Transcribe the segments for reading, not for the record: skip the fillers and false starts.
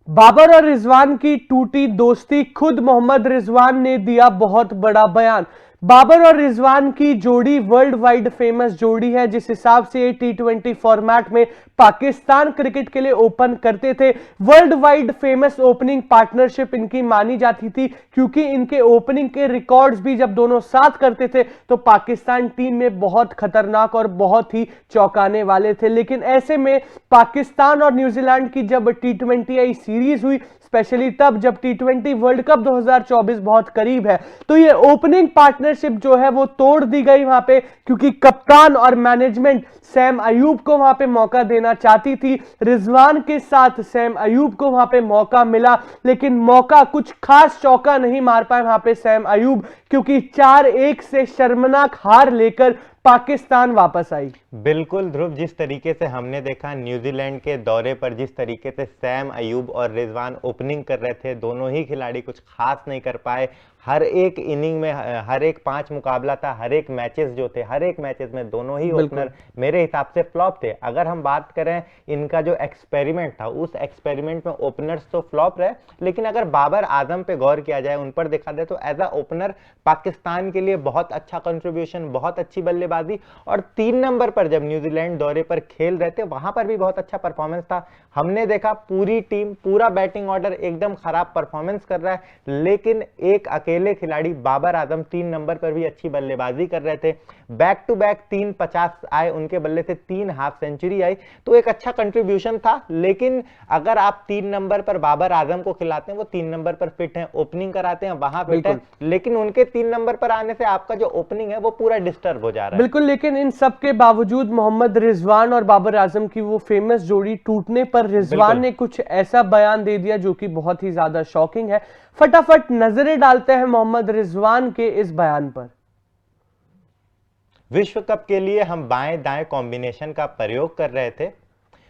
बाबर और रिजवान की टूटी दोस्ती, खुद मोहम्मद रिजवान ने दिया बहुत बड़ा बयान। बाबर और रिजवान की जोड़ी वर्ल्ड वाइड फेमस जोड़ी है। जिस हिसाब से ये T20 फॉर्मेट में पाकिस्तान क्रिकेट के लिए ओपन करते थे, world wide famous opening partnership इनकी मानी जाती थी, क्योंकि इनके ओपनिंग के रिकॉर्ड्स भी जब दोनों साथ करते थे तो पाकिस्तान टीम में बहुत खतरनाक और बहुत ही चौंकाने वाले थे। लेकिन ऐसे में पाकिस्तान और न्यूजीलैंड की जब T20 सीरीज हुई, स्पेशली तब जब T20 वर्ल्ड कप 2024 बहुत करीब है, तो ये ओपनिंग पार्टनरशिप जो है वो तोड़ दी गई वहां पे, क्योंकि कप्तान और मैनेजमेंट सैम अयूब को वहां पे मौका देना चाहती थी। रिजवान के साथ सैम अयूब को वहां पे मौका मिला, लेकिन मौका कुछ खास चौका नहीं मार पाए वहां पे सैम अयूब, क्योंकि 4-1 से शर्मनाक हार लेकर पाकिस्तान वापस आई। बिल्कुल ध्रुव, जिस तरीके से हमने देखा न्यूजीलैंड के दौरे पर, जिस तरीके से सैम अयूब और रिजवान ओपनिंग कर रहे थे, दोनों ही खिलाड़ी कुछ खास नहीं कर पाए। हर एक इनिंग में हर एक 5 मुकाबला था, हर एक मैचेस जो थे, हर एक मैचेस में दोनों ही ओपनर मेरे हिसाब से फ्लॉप थे। अगर हम बात करें इनका जो एक्सपेरिमेंट था, उस एक्सपेरिमेंट में ओपनर्स तो फ्लॉप रहे, लेकिन अगर बाबर आजम पे गौर किया जाए, उन पर देखा जाए, तो एज अ ओपनर पाकिस्तान के लिए बहुत अच्छा कंट्रीब्यूशन, बहुत अच्छी बल्लेबाजी, और 3 नंबर पर जब न्यूजीलैंड दौरे पर खेल रहे थे वहां पर भी बहुत अच्छा परफॉर्मेंस था। हमने देखा पूरी टीम, पूरा बैटिंग ऑर्डर एकदम खराब परफॉर्मेंस कर रहा है, लेकिन एक अकेले खिलाड़ी बाबर आजम 3 नंबर पर भी अच्छी बल्लेबाजी कर रहे थे। बैक टू बैक 350 आए उनके बल्ले से, 3 हाफ सेंचुरी आई, तो एक अच्छा कंट्रीब्यूशन था। लेकिन अगर आप 3 नंबर पर बाबर आजम को खिलाते हैं, वो 3 नंबर पर फिट हैं, ओपनिंग कराते हैं, वहां फिट है, लेकिन उनके 3 नंबर पर आने से आपका जो ओपनिंग है वो पूरा डिस्टर्ब हो जा रहा है। बिल्कुल, लेकिन इन सब के बावजूद मोहम्मद रिजवान और बाबर आजम की वो फेमस जोड़ी टूटने पर रिजवान ने कुछ ऐसा बयान दे दिया जो कि बहुत ही ज्यादा शॉकिंग है। फटाफट नजरें डालते हैं मोहम्मद रिजवान के इस बयान पर। विश्व कप के लिए हम बाएं दाएं कॉम्बिनेशन का प्रयोग कर रहे थे।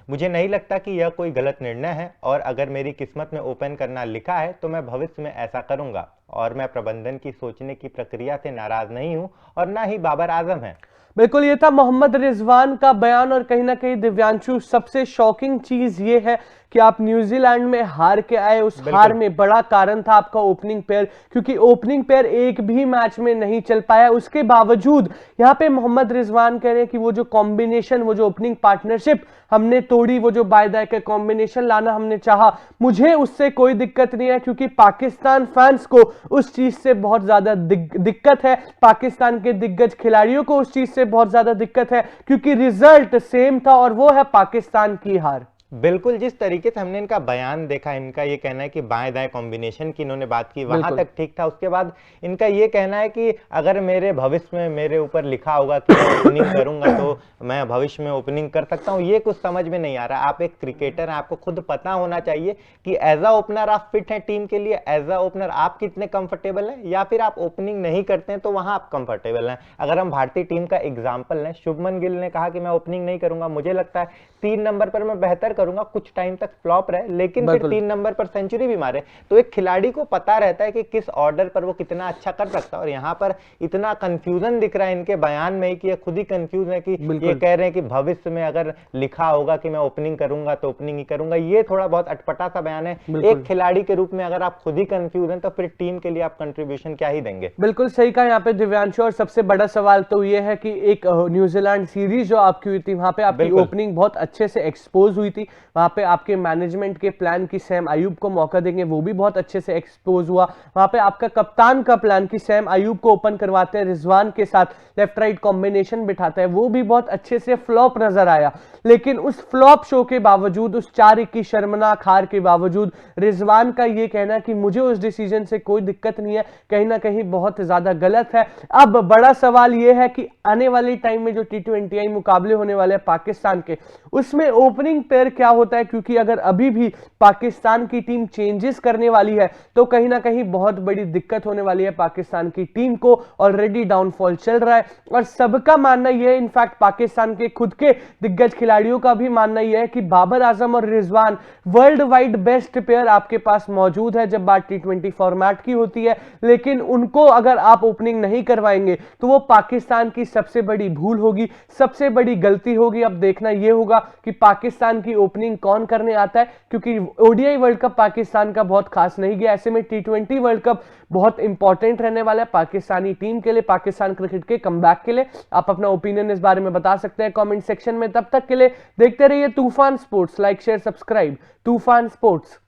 मुझे नहीं लगता कि यह कोई गलत निर्णय है, और अगर मेरी किस्मत में ओपन करना लिखा है तो मैं भविष्य में ऐसा करूंगा, और मैं प्रबंधन की सोचने की प्रक्रिया से नाराज नहीं हूं, और ना ही बाबर आजम है। बिल्कुल, ये था मोहम्मद रिजवान का बयान। और कहीं ना कहीं दिव्यांशु, सबसे शॉकिंग चीज ये है कि आप न्यूजीलैंड में हार के आए, उस हार में बड़ा कारण था आपका ओपनिंग पेयर, क्योंकि ओपनिंग पेयर एक भी मैच में नहीं चल पाया। उसके बावजूद यहां पे मोहम्मद रिजवान कह रहे हैं कि वो जो कॉम्बिनेशन, वो जो ओपनिंग पार्टनरशिप हमने तोड़ी, वो जो बाय दाय का कॉम्बिनेशन लाना हमने चाहा, मुझे उससे कोई दिक्कत नहीं है, क्योंकि पाकिस्तान फैंस को उस चीज से बहुत ज्यादा दिक्कत है, पाकिस्तान के दिग्गज खिलाड़ियों को उस चीज से बहुत ज्यादा दिक्कत है, क्योंकि रिजल्ट सेम था और वो है पाकिस्तान की हार। बिल्कुल, जिस तरीके से हमने इनका बयान देखा, इनका ये कहना है कि बाएं दाएं कॉम्बिनेशन की इन्होंने बात की, वहां तक ठीक था। उसके बाद इनका ये कहना है कि अगर मेरे भविष्य में मेरे ऊपर लिखा होगा कि मैं ओपनिंग करूंगा तो मैं भविष्य में ओपनिंग कर सकता हूं। ये कुछ समझ में नहीं आ रहा। आप एक क्रिकेटर हैं, आपको खुद पता होना चाहिए कि एज अ ओपनर आप फिट हैं टीम के लिए, एज अ ओपनर आप कितने कंफर्टेबल हैं, या फिर आप ओपनिंग नहीं करते हैं तो वहां आप कंफर्टेबल हैं। अगर हम भारतीय टीम का एग्जाम्पल लें, शुभमन गिल ने कहा कि मैं ओपनिंग नहीं करूंगा, मुझे लगता है 3 नंबर पर मैं बेहतर करूंगा, कुछ टाइम तक फ्लॉप रहे, लेकिन फिर 3 नंबर पर सेंचुरी भी मारे। तो एक खिलाड़ी को पता रहता है कि किस ऑर्डर पर वो कितना अच्छा कर सकता है। और यहाँ पर इतना कंफ्यूजन दिख रहा है इनके बयान में कि ये खुद ही कंफ्यूज है, कि ये कह रहे हैं कि भविष्य में अगर लिखा होगा कि मैं ओपनिंग करूंगा तो ओपनिंग ही करूंगा। ये थोड़ा बहुत अटपटा सा बयान है। एक खिलाड़ी के रूप में अगर आप खुद ही कंफ्यूज हैं तो फिर टीम के लिए आप कंट्रीब्यूशन क्या ही देंगे। बिल्कुल सही कहा यहाँ पे दिव्यांशु। और सबसे बड़ा सवाल तो ये है कि एक न्यूजीलैंड सीरीज जो आपकी हुई थी, वहां पे आपकी ओपनिंग बहुत अच्छे से एक्सपोज हुई थी, वहां पे आपके मैनेजमेंट के प्लान की सैम अयूब को मौका देंगे, वो भी बहुत अच्छे से एक्सपोज हुआ। वहां पे आपका कप्तान का प्लान की सैम अयूब को ओपन करवाते हैं, रिजवान के साथ लेफ्ट राइट कॉम्बिनेशन बिठाता है, वो भी बहुत अच्छे से फ्लॉप नजर आया। लेकिन उस फ्लॉप शो के बावजूद, उस 4-1 की शर्मनाक हार के बावजूद, रिजवान का यह कहना कि मुझे उस डिसीजन से कोई दिक्कत नहीं है, कहीं ना कहीं बहुत ज्यादा गलत है। अब बड़ा सवाल यह है कि आने वाले टाइम में जो T20 मुकाबले होने वाले हैं पाकिस्तान के, उसमें ओपनिंग पेयर क्या होता है, क्योंकि अगर अभी भी पाकिस्तान की टीम चेंजेस करने वाली है तो कहीं ना कहीं बहुत बड़ी दिक्कत होने वाली है पाकिस्तान की टीम को। ऑलरेडी डाउनफॉल चल रहा है और सबका मानना यह है, इनफैक्ट पाकिस्तान के खुद के दिग्गज खिलाड़ियों का भी मानना यह है कि बाबर आजम और Rizwan world wide best pair आपके पास मौजूद है जब बात T20 फॉर्मेट की होती है। लेकिन उनको अगर आप ओपनिंग नहीं करवाएंगे तो वो पाकिस्तान की सबसे बड़ी भूल होगी, सबसे बड़ी गलती होगी। अब देखना यह होगा कि पाकिस्तान की ओपनिंग कौन करने आता है, क्योंकि ओडीआई वर्ल्ड कप पाकिस्तान का बहुत खास नहीं गया, ऐसे में टी20 वर्ल्ड कप बहुत इंपॉर्टेंट रहने वाला है पाकिस्तानी टीम के लिए, पाकिस्तान क्रिकेट के कमबैक के लिए। आप अपना ओपिनियन इस बारे में बता सकते हैं कमेंट सेक्शन में। तब तक के लिए देखते रहिए तूफान स्पोर्ट्स। लाइक शेयर सब्सक्राइब तूफान स्पोर्ट्स।